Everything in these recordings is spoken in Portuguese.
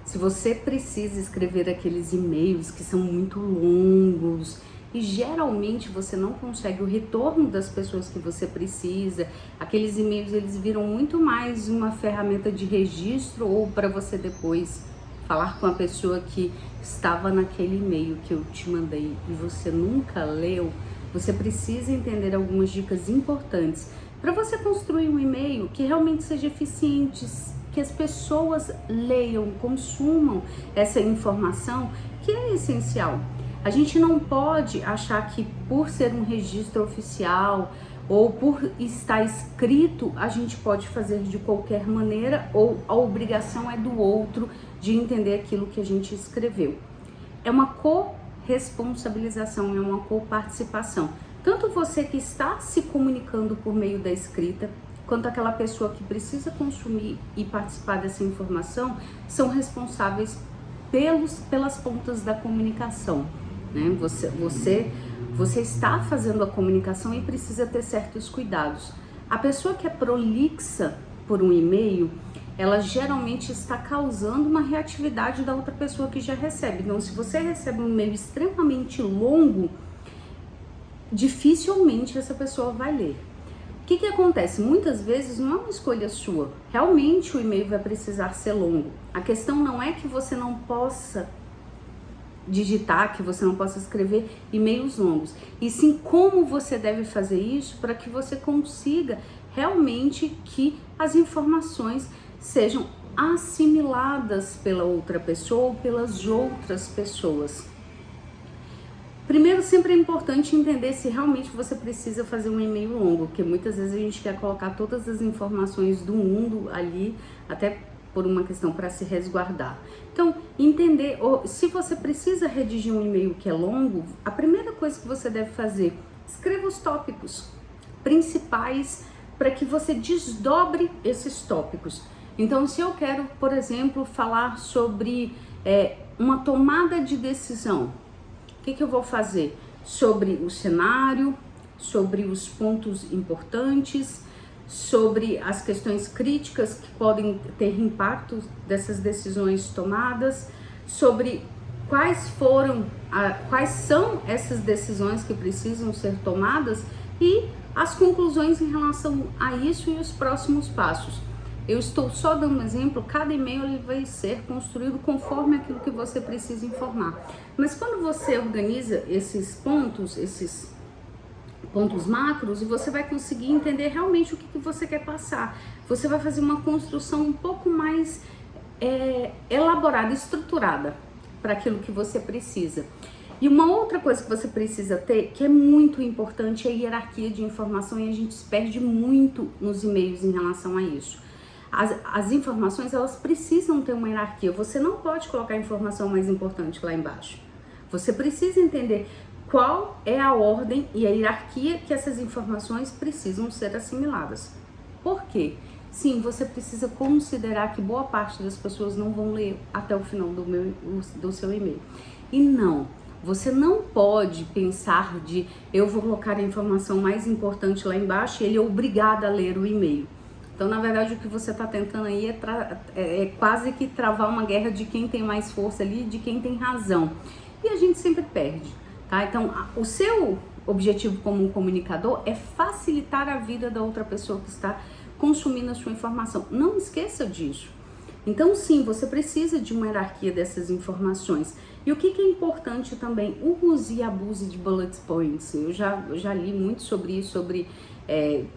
se você precisa escrever aqueles e-mails que são muito longos e geralmente você não consegue o retorno das pessoas que você precisa, aqueles e-mails eles viram muito mais uma ferramenta de registro ou para você depois falar com a pessoa que estava naquele e-mail que eu te mandei e você nunca leu, você precisa entender algumas dicas importantes para você construir um e-mail que realmente seja eficiente, que as pessoas leiam, consumam essa informação que é essencial. A gente não pode achar que por ser um registro oficial ou por estar escrito, a gente pode fazer de qualquer maneira ou a obrigação é do outro de entender aquilo que a gente escreveu. É uma corresponsabilização, é uma coparticipação. Tanto você que está se comunicando por meio da escrita, quanto aquela pessoa que precisa consumir e participar dessa informação, são responsáveis pelas pontas da comunicação. Né? Você está fazendo a comunicação e precisa ter certos cuidados. A pessoa que é prolixa por um e-mail, ela geralmente está causando uma reatividade da outra pessoa que já recebe. Então, se você recebe um e-mail extremamente longo, dificilmente essa pessoa vai ler. O que acontece? Muitas vezes não é uma escolha sua. Realmente o e-mail vai precisar ser longo. A questão não é que você não possa digitar, que você não possa escrever e-mails longos, e sim como você deve fazer isso para que você consiga realmente que as informações sejam assimiladas pela outra pessoa ou pelas outras pessoas. Primeiro, sempre é importante entender se realmente você precisa fazer um e-mail longo, porque muitas vezes a gente quer colocar todas as informações do mundo ali, até por uma questão para se resguardar. Então, entender, se você precisa redigir um e-mail que é longo, a primeira coisa que você deve fazer, escreva os tópicos principais para que você desdobre esses tópicos. Então, se eu quero, por exemplo, falar sobre uma tomada de decisão, o que eu vou fazer? Sobre o cenário, sobre os pontos importantes, sobre as questões críticas que podem ter impacto dessas decisões tomadas, sobre quais são essas decisões que precisam ser tomadas e as conclusões em relação a isso e os próximos passos. Eu estou só dando um exemplo, cada e-mail ele vai ser construído conforme aquilo que você precisa informar. Mas quando você organiza esses pontos macros, você vai conseguir entender realmente o que você quer passar. Você vai fazer uma construção um pouco mais elaborada, estruturada para aquilo que você precisa. E uma outra coisa que você precisa ter, que é muito importante, é a hierarquia de informação, e a gente se perde muito nos e-mails em relação a isso. As informações, elas precisam ter uma hierarquia. Você não pode colocar a informação mais importante lá embaixo. Você precisa entender qual é a ordem e a hierarquia que essas informações precisam ser assimiladas. Por quê? Sim, você precisa considerar que boa parte das pessoas não vão ler até o final do seu e-mail. E não, você não pode pensar de eu vou colocar a informação mais importante lá embaixo e ele é obrigado a ler o e-mail. Então, na verdade, o que você está tentando aí é quase que travar uma guerra de quem tem mais força ali, de quem tem razão. E a gente sempre perde, tá? Então, o seu objetivo como um comunicador é facilitar a vida da outra pessoa que está consumindo a sua informação. Não esqueça disso. Então, sim, você precisa de uma hierarquia dessas informações. E o que é importante também, o use e abuse de bullet points. Eu já li muito sobre isso,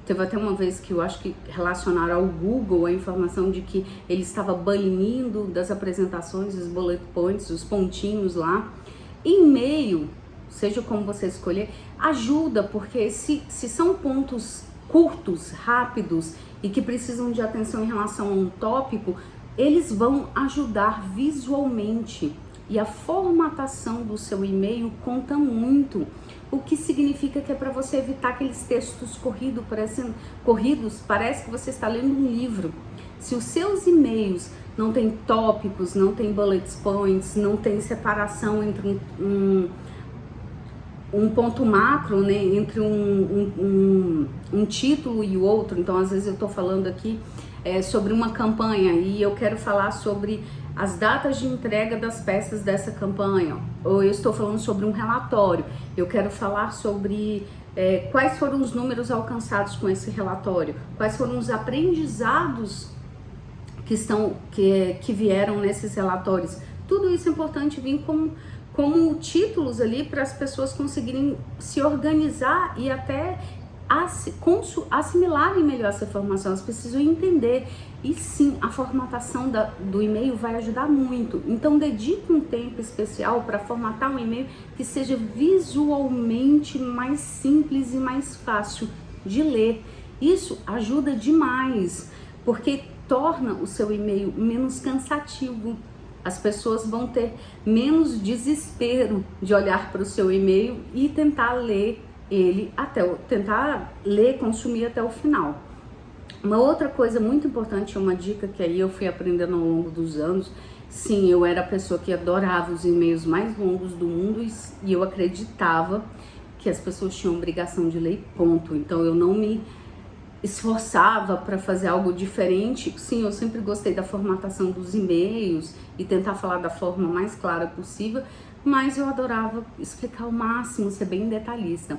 teve até uma vez que eu acho que relacionaram ao Google a informação de que ele estava banindo das apresentações os bullet points, os pontinhos lá. E-mail, seja como você escolher, ajuda, porque se são pontos curtos, rápidos e que precisam de atenção em relação a um tópico, eles vão ajudar visualmente. E a formatação do seu e-mail conta muito, o que significa que é para você evitar aqueles textos corridos, parece que você está lendo um livro. Se os seus e-mails não tem tópicos, não tem bullet points, não tem separação entre um ponto macro, né, entre um título e o outro, então às vezes eu estou falando aqui sobre uma campanha e eu quero falar sobre as datas de entrega das peças dessa campanha, ou eu estou falando sobre um relatório, eu quero falar sobre quais foram os números alcançados com esse relatório, quais foram os aprendizados que vieram nesses relatórios. Tudo isso é importante vir como títulos ali para as pessoas conseguirem se organizar e até assimilarem melhor essa informação. Elas precisam entender. E sim, a formatação do e-mail vai ajudar muito. Então dedique um tempo especial para formatar um e-mail que seja visualmente mais simples e mais fácil de ler. Isso ajuda demais, porque torna o seu e-mail menos cansativo. As pessoas vão ter menos desespero de olhar para o seu e-mail e tentar ler ele consumir até o final. Uma outra coisa muito importante, uma dica que aí eu fui aprendendo ao longo dos anos. Sim, eu era a pessoa que adorava os e-mails mais longos do mundo e eu acreditava que as pessoas tinham obrigação de ler, ponto. Então eu não me esforçava para fazer algo diferente. Sim, eu sempre gostei da formatação dos e-mails e tentar falar da forma mais clara possível, mas eu adorava explicar ao máximo, ser bem detalhista.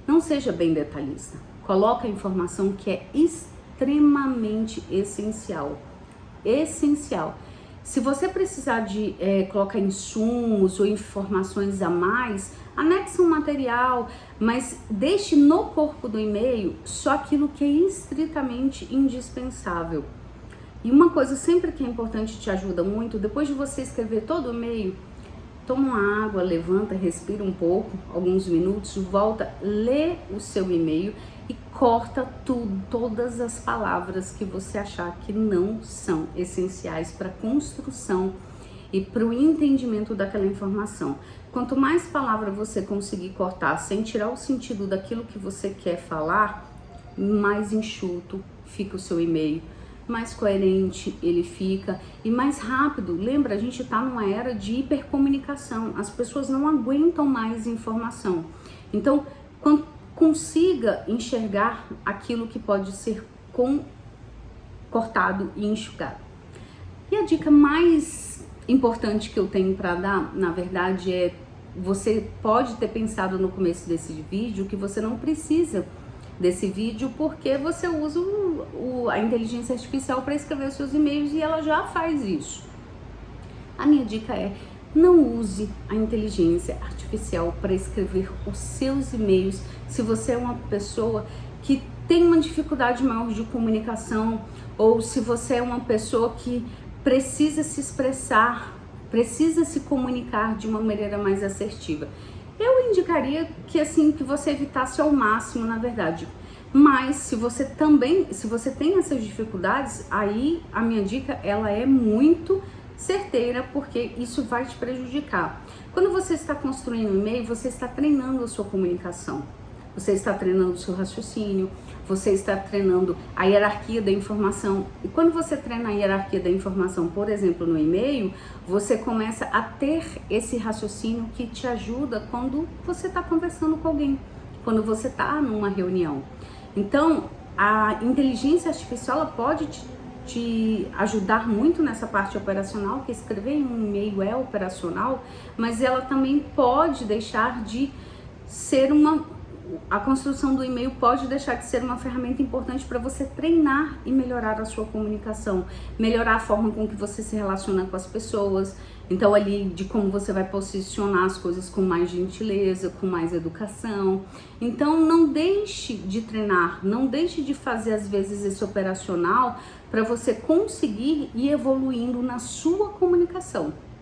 Não seja bem detalhista, coloca a informação que é extremamente essencial. Se você precisar de colocar insumos ou informações a mais, anexe um material, mas deixe no corpo do e-mail só aquilo que é estritamente indispensável. E uma coisa sempre que é importante, te ajuda muito, depois de você escrever todo o e-mail, toma uma água, levanta, respira um pouco, alguns minutos, volta, lê o seu e-mail e corta todas as palavras que você achar que não são essenciais para a construção e para o entendimento daquela informação. Quanto mais palavra você conseguir cortar sem tirar o sentido daquilo que você quer falar, mais enxuto fica o seu e-mail, mais coerente ele fica e mais rápido. Lembra, a gente está numa era de hipercomunicação, as pessoas não aguentam mais informação. Então, consiga enxergar aquilo que pode ser cortado e enxugado. E a dica mais importante que eu tenho para dar, na verdade, é: você pode ter pensado no começo desse vídeo que você não precisa desse vídeo porque você usa a inteligência artificial para escrever os seus e-mails e ela já faz isso. A minha dica é: não use a inteligência artificial para escrever os seus e-mails se você é uma pessoa que tem uma dificuldade maior de comunicação, ou se você é uma pessoa que precisa se expressar, precisa se comunicar de uma maneira mais assertiva. Eu indicaria que você evitasse ao máximo, na verdade. Mas se você tem essas dificuldades, aí a minha dica ela é muito certeira, porque isso vai te prejudicar. Quando você está construindo um e-mail, você está treinando a sua comunicação, você está treinando o seu raciocínio, você está treinando a hierarquia da informação. E quando você treina a hierarquia da informação, por exemplo, no e-mail, você começa a ter esse raciocínio que te ajuda quando você está conversando com alguém, quando você está numa reunião. Então, a inteligência artificial ela pode te ajudar muito nessa parte operacional, que escrever em um e-mail é operacional, mas ela também pode deixar de ser a construção do e-mail pode deixar de ser uma ferramenta importante para você treinar e melhorar a sua comunicação, melhorar a forma com que você se relaciona com as pessoas. Então, ali de como você vai posicionar as coisas com mais gentileza, com mais educação. Então, não deixe de treinar, não deixe de fazer às vezes esse operacional para você conseguir ir evoluindo na sua comunicação.